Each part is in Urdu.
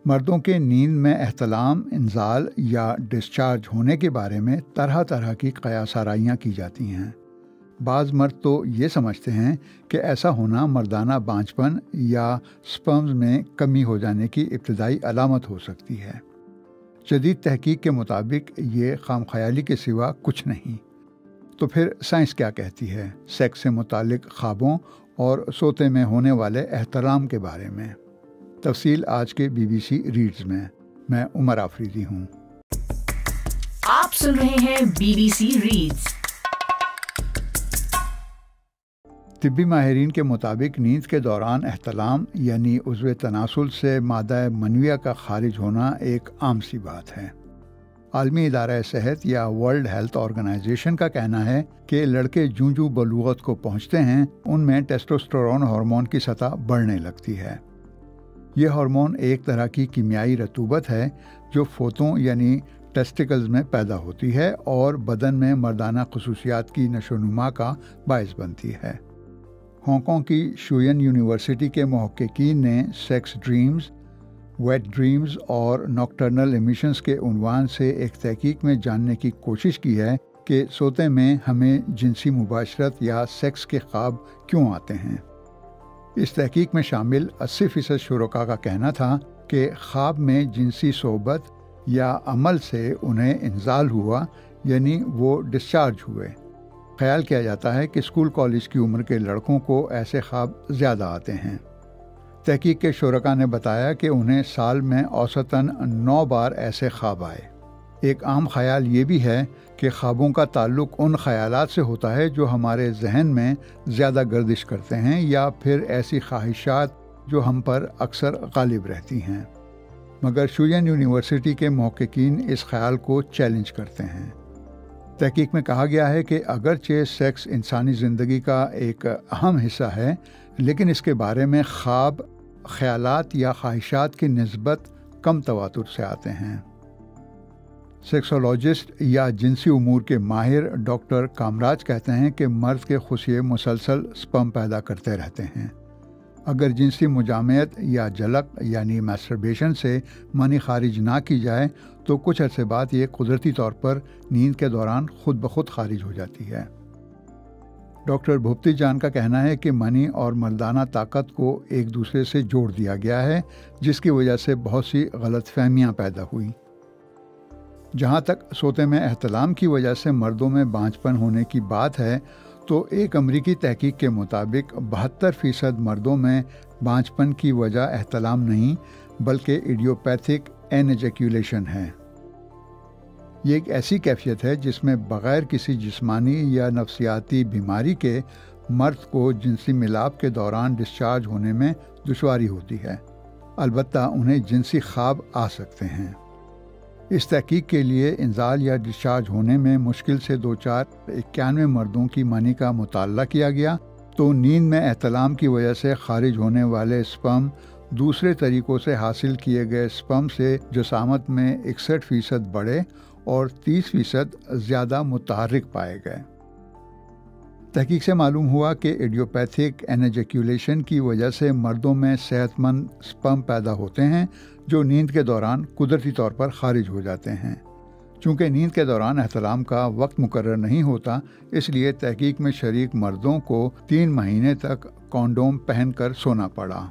مردوں کے نیند میں احتلام، انزال یا ڈسچارج ہونے کے بارے میں طرح طرح کی قیاس آرائیاں کی جاتی ہیں۔ بعض مرد تو یہ سمجھتے ہیں کہ ایسا ہونا مردانہ بانجھپن یا سپرمز میں کمی ہو جانے کی ابتدائی علامت ہو سکتی ہے۔ جدید تحقیق کے مطابق یہ خام خیالی کے سوا کچھ نہیں۔ تو پھر سائنس کیا کہتی ہے سیکس سے متعلق خوابوں اور سوتے میں ہونے والے احتلام کے بارے میں؟ تفصیل آج کے BBC ریڈز میں۔ میں عمر آفریدی ہوں۔ آپ سن رہے ہیں BBC ریڈز۔ طبی ماہرین کے مطابق نیند کے دوران احتلام یعنی عضو تناسل سے مادہ منویہ کا خارج ہونا ایک عام سی بات ہے۔ عالمی ادارہ صحت یا ورلڈ ہیلتھ آرگنائزیشن کا کہنا ہے کہ لڑکے جوں بلوغت کو پہنچتے ہیں ان میں ٹیسٹوسٹیرون ہارمون کی سطح بڑھنے لگتی ہے۔ یہ ہارمون ایک طرح کی کیمیائی رطوبت ہے جو فوتوں یعنی ٹیسٹیکلز میں پیدا ہوتی ہے اور بدن میں مردانہ خصوصیات کی نشو و نما کا باعث بنتی ہے۔ ہانگ کانگ کی شوین یونیورسٹی کے محققین نے سیکس ڈریمز، ویٹ ڈریمز اور ناکٹرنل ایمیشنز کے عنوان سے ایک تحقیق میں جاننے کی کوشش کی ہے کہ سوتے میں ہمیں جنسی مباشرت یا سیکس کے خواب کیوں آتے ہیں۔ اس تحقیق میں شامل 80% شرکاء کا کہنا تھا کہ خواب میں جنسی صحبت یا عمل سے انہیں انزال ہوا یعنی وہ ڈسچارج ہوئے۔ خیال کیا جاتا ہے کہ اسکول کالج کی عمر کے لڑکوں کو ایسے خواب زیادہ آتے ہیں۔ تحقیق کے شرکاء نے بتایا کہ انہیں سال میں اوسطاً 9 بار ایسے خواب آئے۔ ایک عام خیال یہ بھی ہے کہ خوابوں کا تعلق ان خیالات سے ہوتا ہے جو ہمارے ذہن میں زیادہ گردش کرتے ہیں یا پھر ایسی خواہشات جو ہم پر اکثر غالب رہتی ہیں۔ مگر شوین یونیورسٹی کے محققین اس خیال کو چیلنج کرتے ہیں۔ تحقیق میں کہا گیا ہے کہ اگرچہ سیکس انسانی زندگی کا ایک اہم حصہ ہے، لیکن اس کے بارے میں خواب خیالات یا خواہشات کی نسبت کم تواتر سے آتے ہیں۔ سیکسولوجسٹ یا جنسی امور کے ماہر ڈاکٹر کامراج کہتے ہیں کہ مرد کے خصیے مسلسل سپرم پیدا کرتے رہتے ہیں۔ اگر جنسی مجامعت یا جلق یعنی میسٹربیشن سے منی خارج نہ کی جائے تو کچھ عرصے بعد یہ قدرتی طور پر نیند کے دوران خود بخود خارج ہو جاتی ہے۔ ڈاکٹر بھوپتی جان کا کہنا ہے کہ منی اور مردانہ طاقت کو ایک دوسرے سے جوڑ دیا گیا ہے، جس کی وجہ سے بہت سی غلط فہمیاں پیدا ہوئیں۔ جہاں تک سوتے میں احتلام کی وجہ سے مردوں میں بانجھپن ہونے کی بات ہے تو ایک امریکی تحقیق کے مطابق 72% مردوں میں بانجھپن کی وجہ احتلام نہیں بلکہ ایڈیوپیتھک انایجیکولیشن ہے۔ یہ ایک ایسی کیفیت ہے جس میں بغیر کسی جسمانی یا نفسیاتی بیماری کے مرد کو جنسی ملاپ کے دوران ڈسچارج ہونے میں دشواری ہوتی ہے، البتہ انہیں جنسی خواب آ سکتے ہیں۔ اس تحقیق کے لیے انزال یا ڈسچارج ہونے میں مشکل سے 91 مردوں کی منی کا مطالعہ کیا گیا تو نیند میں احتلام کی وجہ سے خارج ہونے والے سپرم دوسرے طریقوں سے حاصل کیے گئے سپرم سے جسامت میں 61% بڑھے اور 30% زیادہ متحرک پائے گئے۔ تحقیق سے معلوم ہوا کہ ایڈیوپیتھک انایجیکولیشن کی وجہ سے مردوں میں صحت مند سپرم پیدا ہوتے ہیں جو نیند کے دوران قدرتی طور پر خارج ہو جاتے ہیں۔ چونکہ نیند کے دوران احتلام کا وقت مقرر نہیں ہوتا، اس لیے تحقیق میں شریک مردوں کو 3 مہینے تک کانڈوم پہن کر سونا پڑا۔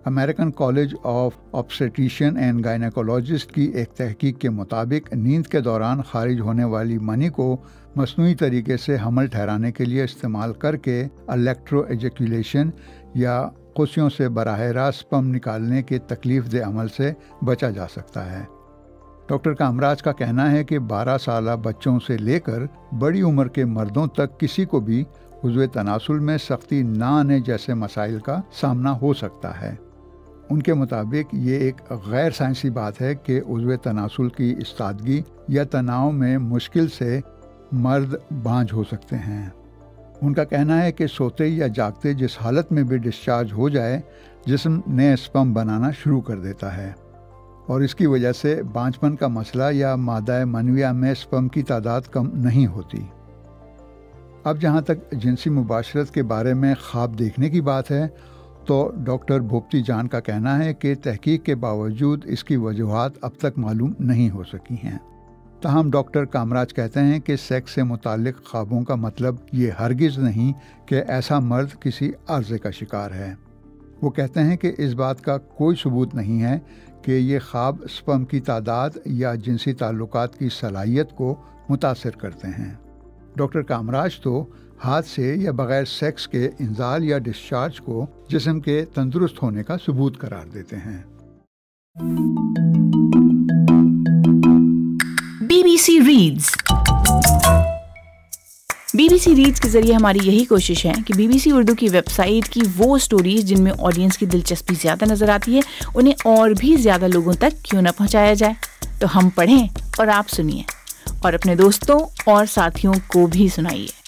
امریکن کالج آف آبسٹریشین اینڈ گائنیکولوجسٹ کی ایک تحقیق کے مطابق نیند کے دوران خارج ہونے والی منی کو مصنوعی طریقے سے حمل ٹھہرانے کے لیے استعمال کر کے الیکٹرو ایجیکولیشن یا خصیوں سے براہ راست سپرم نکالنے کے تکلیف دہ عمل سے بچا جا سکتا ہے۔ ڈاکٹر کامراج کا کہنا ہے کہ 12 سالہ بچوں سے لے کر بڑی عمر کے مردوں تک کسی کو بھی عضو تناسل میں سختی نہ آنے جیسے مسائل کا سامنا ہو سکتا ہے۔ ان کے مطابق یہ ایک غیر سائنسی بات ہے کہ عضو تناسل کی استادگی یا تناؤ میں مشکل سے مرد بانجھ ہو سکتے ہیں۔ ان کا کہنا ہے کہ سوتے یا جاگتے جس حالت میں بھی ڈسچارج ہو جائے جسم نئے سپرم بنانا شروع کر دیتا ہے اور اس کی وجہ سے بانجھپن کا مسئلہ یا مادہ منویہ میں سپرم کی تعداد کم نہیں ہوتی۔ اب جہاں تک جنسی مباشرت کے بارے میں خواب دیکھنے کی بات ہے تو ڈاکٹر بھوپتی جان کا کہنا ہے کہ تحقیق کے باوجود اس کی وجوہات اب تک معلوم نہیں ہو سکی ہیں۔ تاہم ڈاکٹر کامراج کہتے ہیں کہ سیکس سے متعلق خوابوں کا مطلب یہ ہرگز نہیں کہ ایسا مرد کسی عارضے کا شکار ہے۔ وہ کہتے ہیں کہ اس بات کا کوئی ثبوت نہیں ہے کہ یہ خواب سپرم کی تعداد یا جنسی تعلقات کی صلاحیت کو متاثر کرتے ہیں۔ ڈاکٹر کامراج تو ہاتھ سے یا بغیر سیکس کے انزال یا ڈسچارج کو جسم کے تندرست ہونے کا ثبوت قرار دیتے ہیں۔ BBC reads. BBC ریڈز کے ذریعے ہماری یہی کوشش ہے کہ BBC اردو کی ویب سائٹ کی وہ سٹوریز جن میں آڈینس کی دلچسپی زیادہ نظر آتی ہے انہیں اور بھی زیادہ لوگوں تک کیوں نہ پہنچایا جائے۔ تو ہم پڑھیں اور آپ سنیے، اور اپنے دوستوں اور ساتھیوں کو بھی سنائیے۔